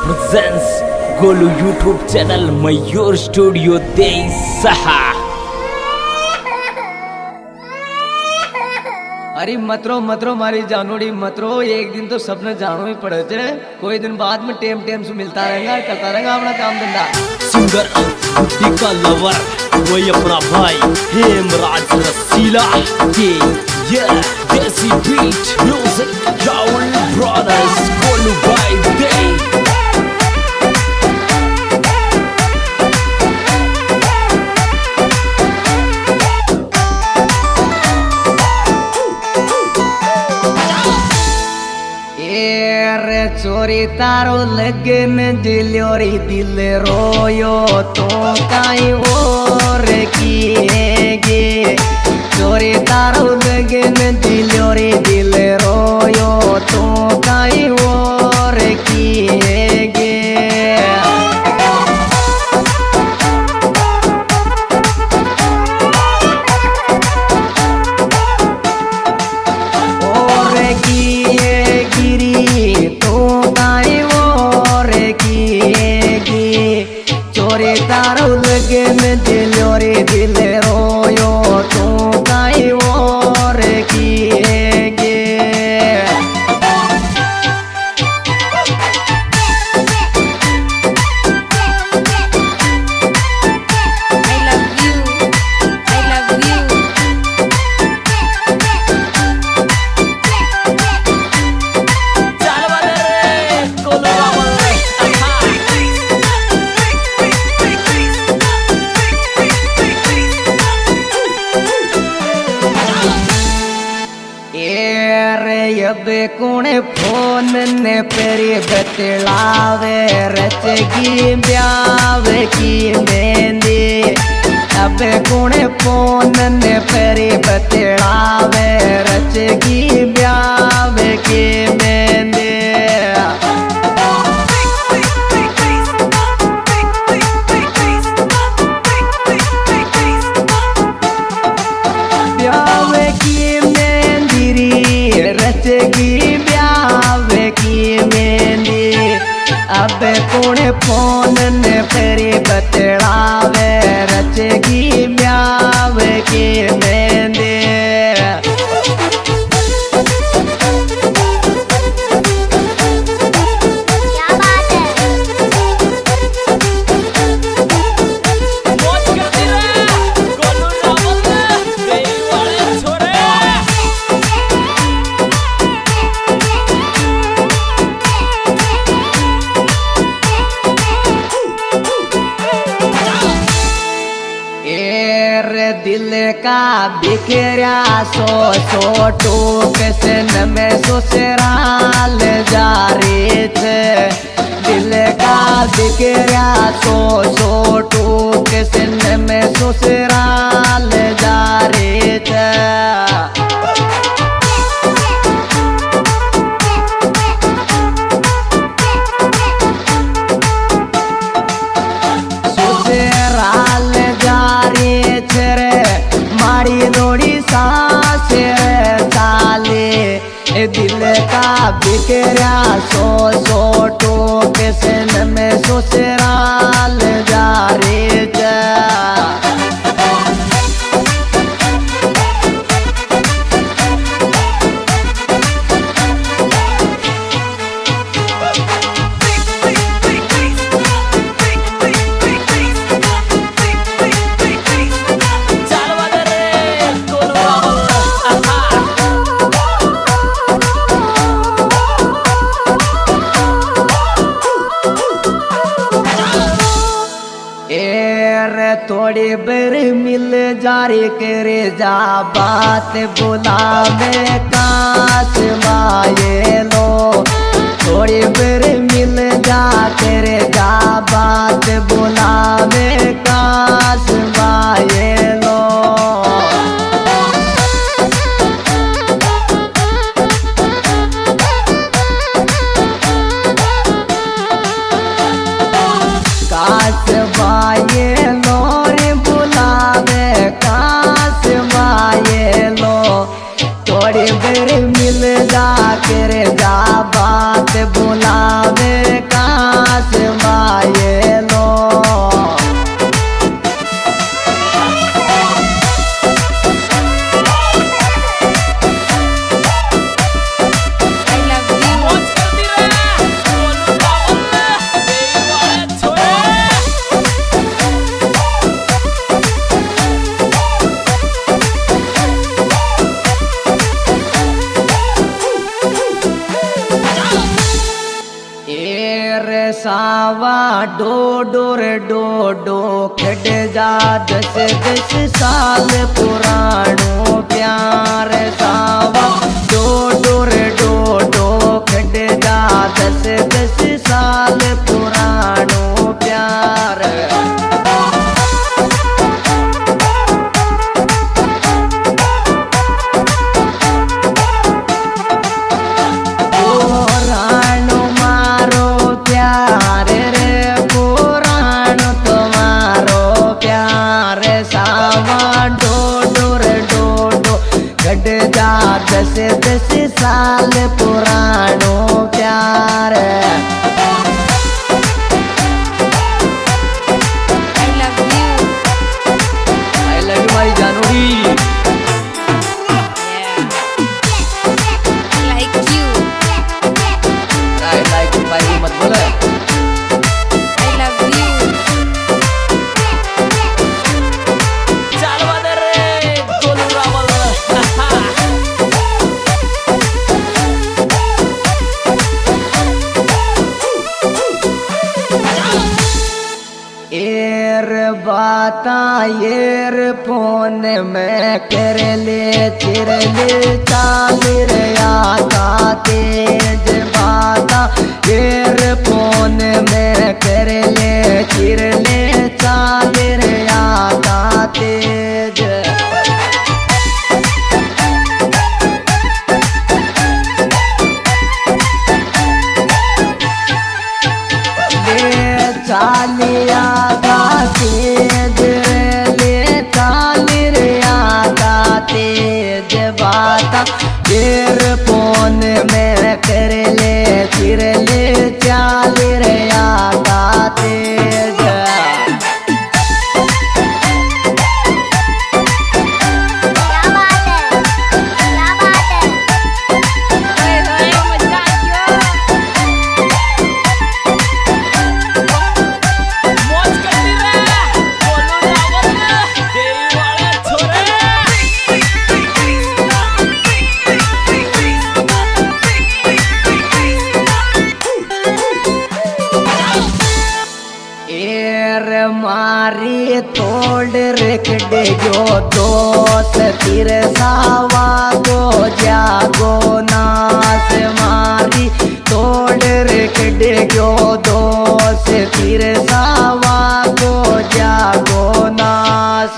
presents Golu YouTube channel मयूर studio देसहा। अरे मतरो मतरो मारी जानोड़ी मतरो, एक दिन तो सबने जानो ही पड़े थे, कोई दिन बाद में टेम टेम से मिलता रहेगा, करता रहेगा अपना काम धंधा। सिंगर बुद्धि का लवर वही अपना भाई हेमराज रसीला के ये desi beat music Rahul brothers Golu भाई दे। चोरी तारो लगन दिलोरी दिल रोयो तो काई और किएगे। चोरी तारो लगन दिलोरी दिल रोयो तो काई और किएगे। चोरी तारो लगन दिलोरी दिल रोयो तो काई और किएगे। कोने फोन ने पेरी बतलावे रचगी ब्याव की मेहंदी। अब कोने फोन ने पेरी बतलावे रचगी ब्याव की मेहंदी। ब्याव की मेहंदी रचगी ब्याव की मेहंदी। अब कोने फोन ने फेरी बतलावे रचगी ब्याव की मेहंदी। दिल का बिखरा सो टूक से में ससुराल जा रहे थे। दिल का बिखरा सो टूक से में ससुराल जा रहे थे। दिल का बिखरा सो टूक से में ससुराल जा रहे थे। थोड़ी बेर मिल जारी करे जा बात बुलावे काश माये लो। थोड़ी बेर मिल जा करे जा बात बुलावे काश माये लो। काश माये लो काश माये लो। थोड़ी बेर मिल जा कर जा बात बुलावे का नास माये लो सावा डोडो रे डोडो खट जा 10-10 साल पुरानो प्यार सावा डोडो रे डोडो खट जा 10-10 साल पुरानो प्यार दस 10 साल पुरानो प्यार I love you मारी जानोड़ी I like you भाई मत बोले I love you चल बदर रे गोलू रावल बाता येर फोन में कर ले चिरले चाल रे आता तेज बाता येर फोन में कर ले चिरले चाल रे आता तेज चालिया तेज ले चाल रे आता तेज बाता येर फोन में कर ले चिर ले चाल रे आता तेज मारी तोड़ रखडे जो दोस्त तिर सावा को जागो नास मारी तोड़ रखडे जो दोस्त तिर सावा को जागो नास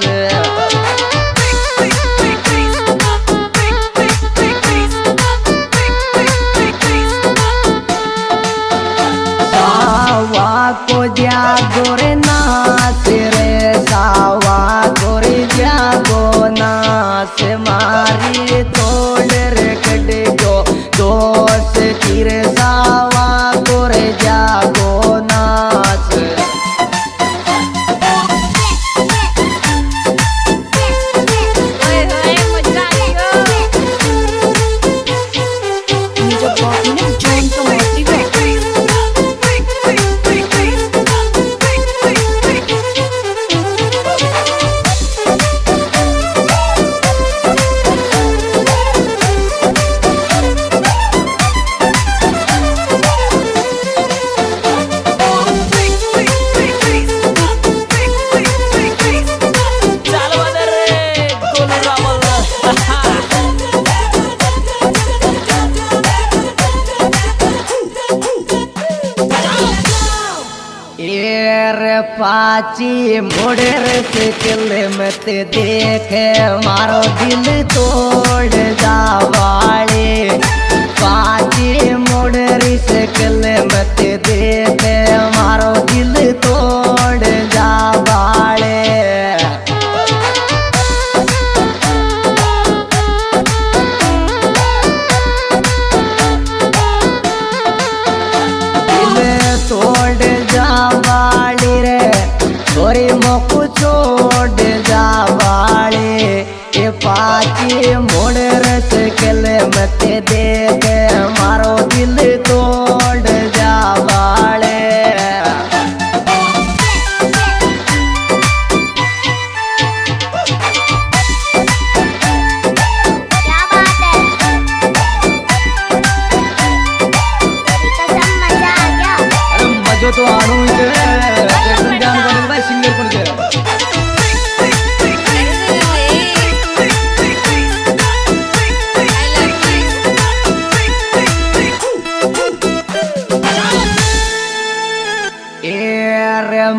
सावा को जागो रे नास रे सावा गोरे जागो नास मारी तोड़ रखड जो दोस्त तीर सावा गोरे जागो नास पाची मोड़र से किल मत देखे मारो दिल तोड़ जावाले पाची मोड़र से किल मत देखे मारो दिल तोड़ जावाले दिल तोड़ छोड़ जा वाले ये पाची मोड़ रस कल मत देख मारो दिल तोड़ जा वाले तो आणू भाई सिंगर कोण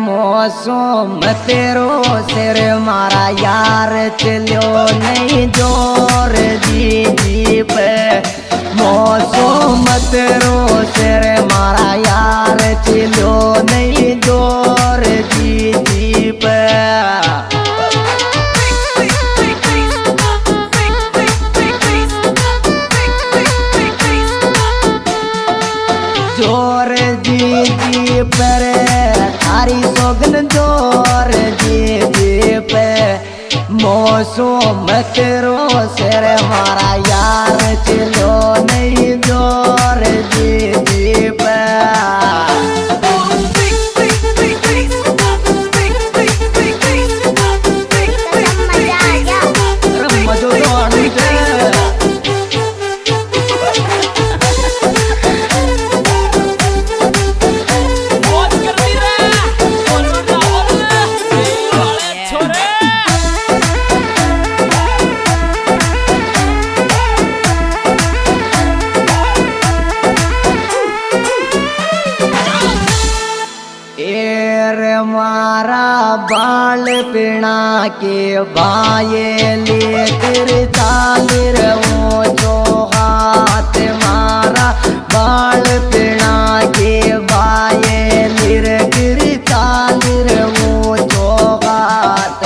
मौसम तेरो सिर मारा यार चलो नहीं जोर जी जी पे मौसम तेरो सिर मारा यार चलो नहीं जोर जी जी पे जोर जी जी पर थारी सोगन जोर जी जी पे मौसम तेरो सिर मारा यार चलो नहीं जोर जी जी पे मजो तो आनी मारा बाल पिना के बाये लेकर चाल रहो जो हाथ मारा बाल पिना के बाये लेकर चाल रहो जो हाथ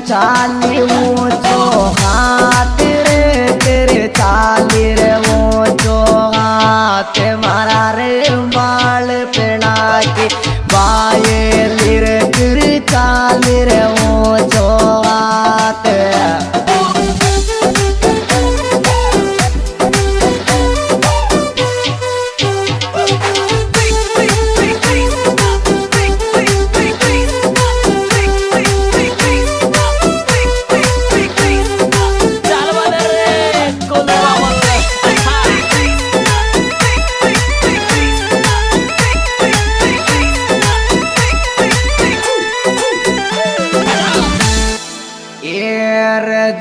चाली ऊंचो हाथ रे तेरे चाली रे ऊंचो हाथ मारा रे बाल पेड़ा के बाये लिर गिर चाली रे ऊंचो हाथ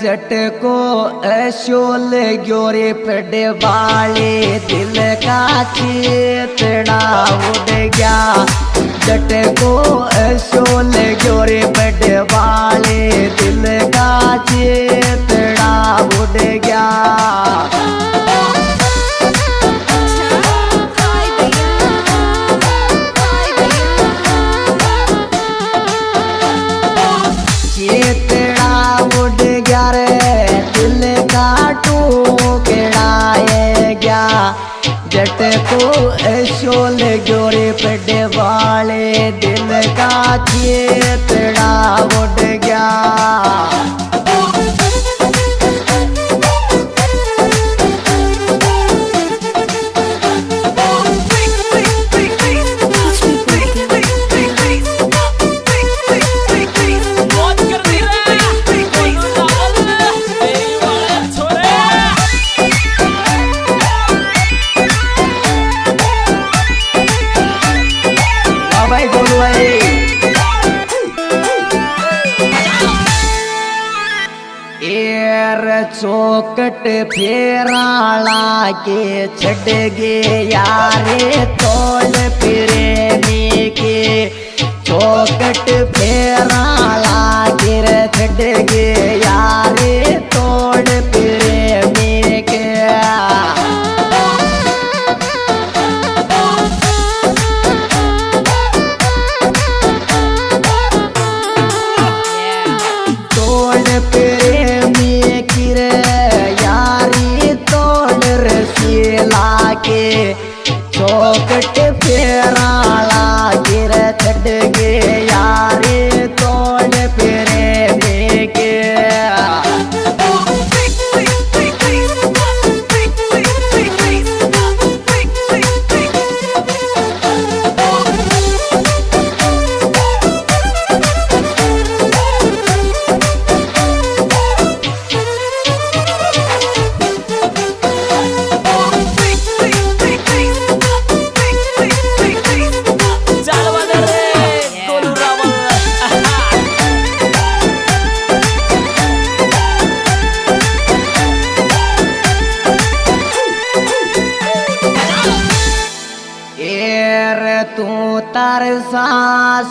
जट को अशोल ग्योरे पड़े वाले दिल का चेतड़ा उड़ गया जट को अशोल ग्योरे पड़े वाले दिल का चेतड़ा उड़ गया चेतड़ा उड़ गया रे दिल का टुकड़ाए गया जट को अशोल ग्योरे पड़े वाले दिल का चेतड़ा उड़ गया चौकट फेराला के छड़ गे यारे तोड़ प्रेमी के चौकट फेराला गिर छड़ गे यारे तोड़ प्रेमी के तोड़ प्रेमी की रे यारी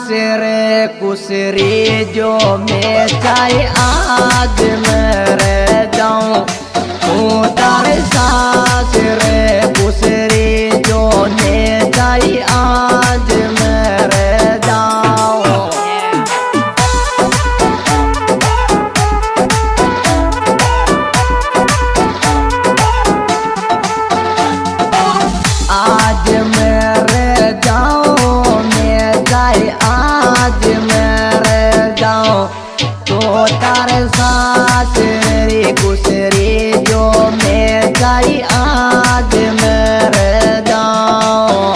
रे कुसरी जो मैं चाहे आज मैं रह जाऊं तू तारे सास रे कुसरी जो मैं चाहे आज मैं रह जाऊं। आज मैं रह जाऊं मैं चाहे आज मैं रह जाऊं तो तारे सास रे गुसरी जो मैं चाहे आज मैं रह जाऊं।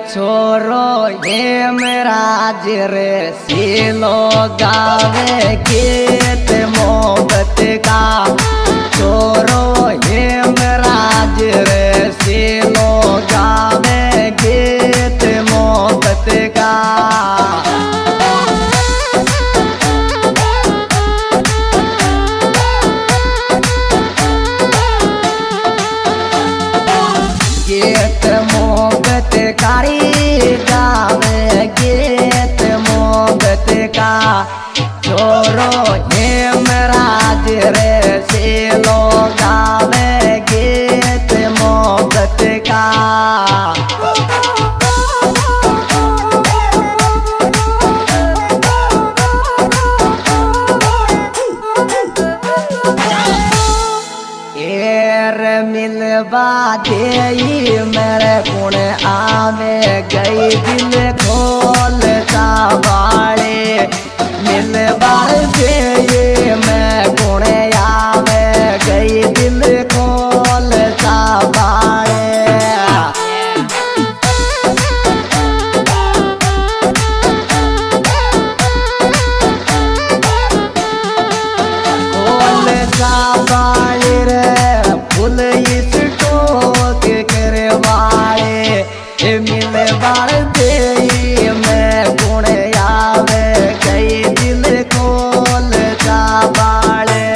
छोरो ये मेरा रे सीलो गावे गीत मोहब्बत का छोरो ये मेरा रे सीलो गावे गीत मोहब्बत का। गीत मोहब्बत कारी गावे गीत मोहब्बत का छोरो ये मेरा रे सीलो गावे गीत मोहब्बत का। मिलवा दे मेरे गुण आवे गई दिल खोल सावाड़े मिलवा दे मैं गुण आवे गई दिल खोल सावाड़े। खोल सावाड़े रे फूल इस टोक करवाए मिल बार दे मैं गुण आवे गई दिल खोल बाड़े।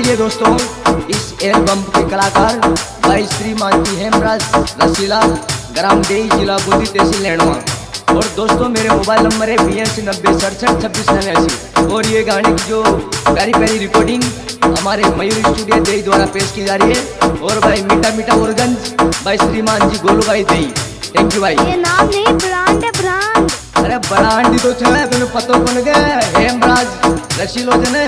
ये दोस्तों इस एल्बम के कलाकार भाई श्रीमान जी हेमराज रसीला ग्राम देई जिला बुद्धि तहसील लैंडवा। और दोस्तों मेरे मोबाइल नंबर है 8290672689 और ये गाने की जो प्यारी प्यारी रिकॉर्डिंग हमारे मयूर स्टूडियो देई द्वारा पेश की जा रही है। और भाई मीठा मीठा औरगंज भाई श्रीमान जी गोलू भाई देई। थैंक यू भाई। ये नाम नहीं ब्रांड है ब्रांड। अरे ब्रांड तो चला तुम्हें पतो कौन गए हेमराज रसीलो जने।